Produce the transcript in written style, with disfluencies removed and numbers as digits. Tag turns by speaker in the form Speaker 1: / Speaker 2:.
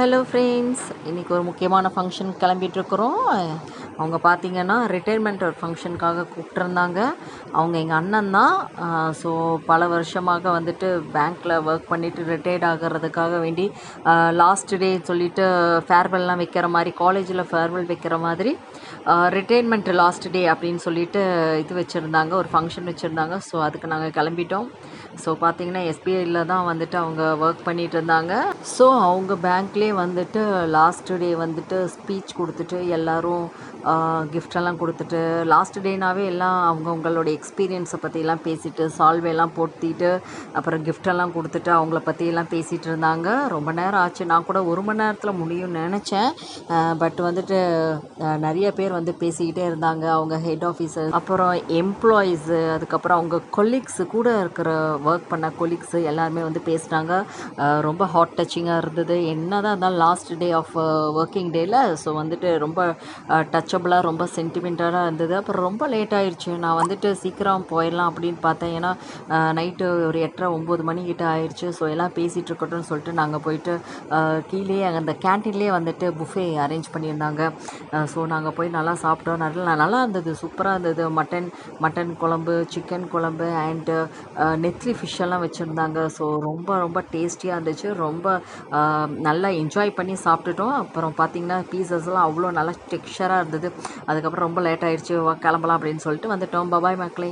Speaker 1: Hello friends, இன்றைக்கி ஒரு முக்கியமான ஃபங்க்ஷன் கிளம்பிகிட்ருக்குறோம். அவங்க பார்த்திங்கன்னா ரிட்டைர்மெண்ட் ஒரு ஃபங்க்ஷனுக்காக கூப்பிட்ருந்தாங்க. அவங்க எங்கள் அண்ணன் தான். ஸோ பல வருஷமாக வந்துட்டு பேங்க்கில் ஒர்க் பண்ணிவிட்டு ரிட்டையர்ட் ஆகிறதுக்காக வேண்டி லாஸ்ட் டே சொல்லிவிட்டு ஃபேர்வெல்லாம் வைக்கிற மாதிரி, காலேஜில் ஃபேர்வெல் வைக்கிற மாதிரி ரிட்டைர்மெண்ட் லாஸ்ட் டே அப்படின்னு சொல்லிட்டு இது வச்சுருந்தாங்க, ஒரு ஃபங்க்ஷன் வச்சுருந்தாங்க. ஸோ அதுக்கு நாங்கள் கிளம்பிட்டோம். ஸோ பார்த்திங்கன்னா எஸ்பிஐயில் தான் வந்துட்டு அவங்க ஒர்க் பண்ணிகிட்டு இருந்தாங்க. ஸோ அவங்க பேங்க்லேயே வந்துட்டு லாஸ்ட் டே வந்துட்டு ஸ்பீச் கொடுத்துட்டு எல்லோரும் கிஃப்டெல்லாம் கொடுத்துட்டு, லாஸ்ட் டேனாவே எல்லாம் அவங்கவுங்களோட எக்ஸ்பீரியன்ஸை பற்றியெல்லாம் பேசிவிட்டு, சால்வையெல்லாம் போத்திட்டு, அப்புறம் கிஃப்டெல்லாம் கொடுத்துட்டு அவங்கள பற்றியெல்லாம் பேசிகிட்டு இருந்தாங்க. ரொம்ப நேரம் ஆச்சு. நான் கூட 1 மணி நேரத்தில் முடியும்னு நினச்சேன். பட் வந்துட்டு நிறைய பேர் வந்து பேசிக்கிட்டே இருந்தாங்க. அவங்க ஹெட் ஆஃபீஸர், அப்புறம் எம்ப்ளாயீஸு, அதுக்கப்புறம் அவங்க கொலீக்ஸு, கூட இருக்கிற ஒர்க் பண்ண கொலீக்ஸு எல்லாருமே வந்து பேசுனாங்க. ரொம்ப ஹாட் டச்சிங்காக இருந்தது. என்ன தான் இருந்தாலும் லாஸ்ட் டே ஆஃப் ஒர்க்கிங் டேயில் ஸோ வந்துட்டு ரொம்ப டச்சபிளாக, ரொம்ப சென்டிமெண்டலாக இருந்தது. அப்புறம் ரொம்ப லேட் ஆயிடுச்சு. நான் வந்துட்டு சீக்கிரம் போயிடலாம் அப்படின்னு பார்த்தேன். ஏன்னா நைட்டு ஒரு 8:30 9 மணிக்கிட்ட ஆயிடுச்சு. ஸோ எல்லாம் பேசிகிட்டு இருக்கட்டும்னு சொல்லிட்டு நாங்கள் போயிட்டு கீழேயே அந்த கேன்டீன்லேயே வந்துட்டு புஃபே அரேஞ்ச் பண்ணியிருந்தாங்க. ஸோ நாங்கள் போய் நல்லா சாப்பிட்டோம். நல்லா இருந்தது, சூப்பராக இருந்தது. மட்டன் குழம்பு, சிக்கன் குழம்பு அண்டு நெத்லி ஃபிஷ்ஷெல்லாம் வச்சுருந்தாங்க. ஸோ ரொம்ப ரொம்ப டேஸ்டியாக இருந்துச்சு. ரொம்ப நல்லா என்ஜாய் பண்ணி சாப்பிட்டுட்டோம். அப்புறம் பார்த்திங்கன்னா பீஸஸ்லாம் அவ்வளோ நல்லா டெக்ஸ்சராக இருந்தது. அதுக்கப்புறம் ரொம்ப லேட் ஆகிடுச்சு, கிளம்பலாம் அப்படின்னு சொல்லிட்டு வந்துட்டோம். பபாய் மக்களே.